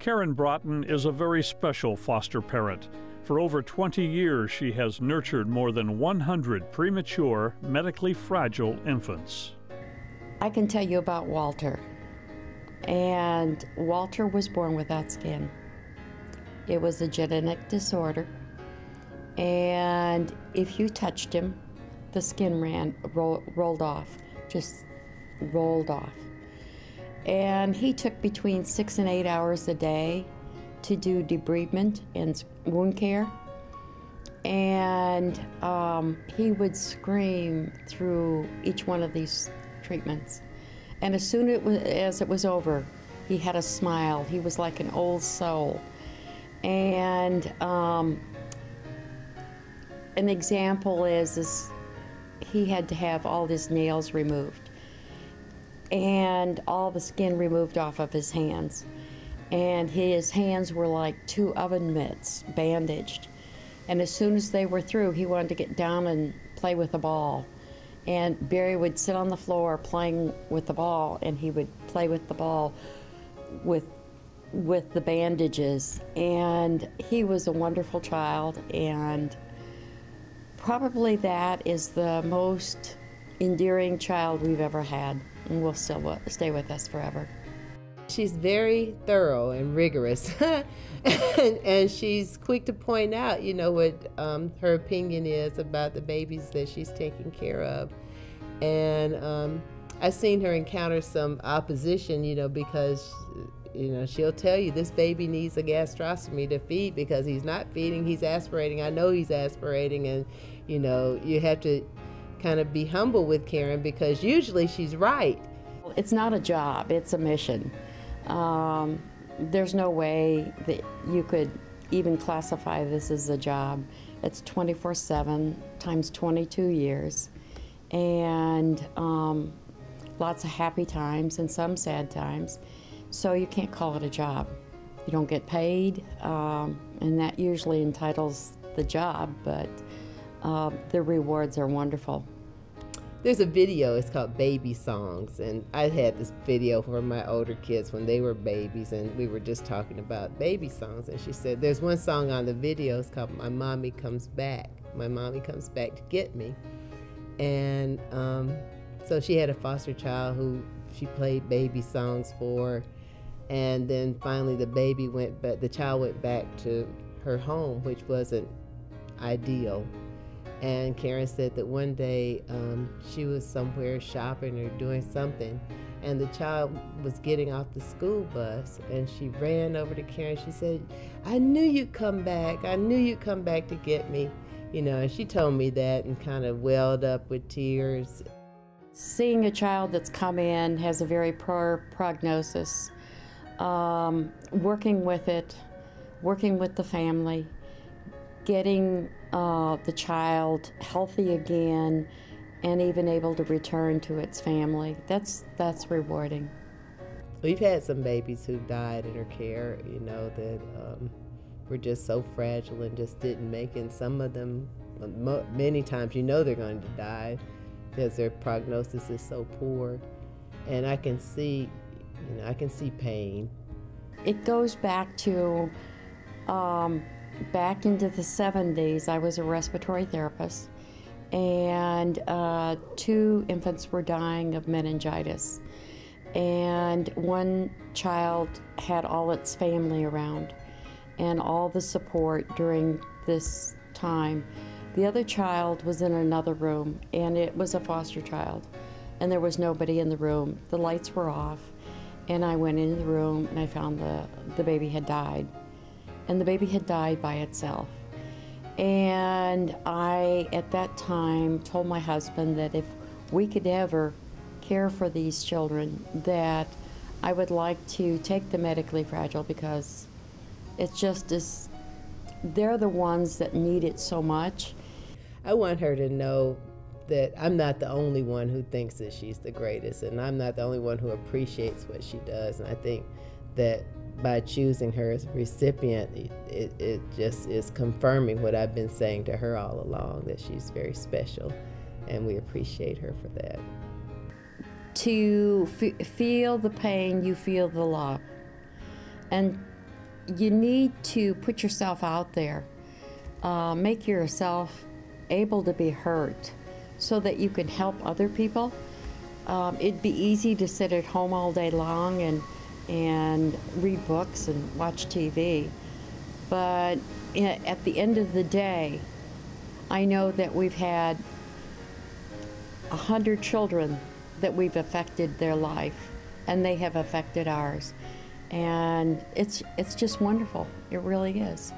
Karen Broughton is a very special foster parent. For over 20 years, she has nurtured more than 100 premature, medically fragile infants. I can tell you about Walter. And Walter was born without skin. It was a genetic disorder. And if you touched him, the skin rolled off, just rolled off. And he took between 6 and 8 hours a day to do debridement and wound care. And he would scream through each one of these treatments. And as soon as it was over, he had a smile. He was like an old soul. And an example is he had to have all his nails removed and all the skin removed off of his hands. And his hands were like 2 oven mitts, bandaged. And as soon as they were through, he wanted to get down and play with the ball. And Barry would sit on the floor playing with the ball, and he would play with the ball with the bandages. And he was a wonderful child, and probably that is the most endearing child we've ever had, and will still stay with us forever. She's very thorough and rigorous, and she's quick to point out, you know, what her opinion is about the babies that she's taking care of. And I've seen her encounter some opposition, you know, because, you know, she'll tell you this baby needs a gastrostomy to feed because he's not feeding, he's aspirating. I know he's aspirating, and, you know, you have to kind of be humble with Karen because usually she's right. It's not a job, it's a mission. There's no way that you could even classify this as a job. It's 24/7 times 22 years, and lots of happy times and some sad times. So you can't call it a job. You don't get paid, and that usually entitles the job, but the rewards are wonderful. There's a video, it's called Baby Songs, and I had this video for my older kids when they were babies, and we were just talking about baby songs, and she said there's one song on the video, it's called My Mommy Comes Back. My mommy comes back to get me. And so she had a foster child who she played baby songs for, and then finally the child went back to her home, which wasn't ideal. And Karen said that one day she was somewhere shopping or doing something, and the child was getting off the school bus, and she ran over to Karen. She said, "I knew you'd come back. I knew you'd come back to get me." You know, and she told me that and kind of welled up with tears. Seeing a child that's come in, has a very poor prognosis, working with it, working with the family, getting the child healthy again and even able to return to its family, that's rewarding. We've had some babies who died in her care, you know, that were just so fragile and just didn't make it. And some of them, many times, you know they're going to die because their prognosis is so poor. And I can see, you know, I can see pain. It goes back to back into the 70s. I was a respiratory therapist, and 2 infants were dying of meningitis. And one child had all its family around and all the support during this time. The other child was in another room, and it was a foster child, and there was nobody in the room. The lights were off, and I went into the room and I found the baby had died. And the baby had died by itself. And I, at that time, told my husband that if we could ever care for these children, that I would like to take the medically fragile, because it's just as, they're the ones that need it so much. I want her to know that I'm not the only one who thinks that she's the greatest, and I'm not the only one who appreciates what she does. And I think that by choosing her as a recipient, it just is confirming what I've been saying to her all along, that she's very special, and we appreciate her for that. To feel the pain, you feel the love. And you need to put yourself out there, make yourself able to be heard so that you can help other people. It'd be easy to sit at home all day long and read books and watch TV, but at the end of the day, I know that we've had 100 children that we've affected their life, and they have affected ours. And it's just wonderful. It really is.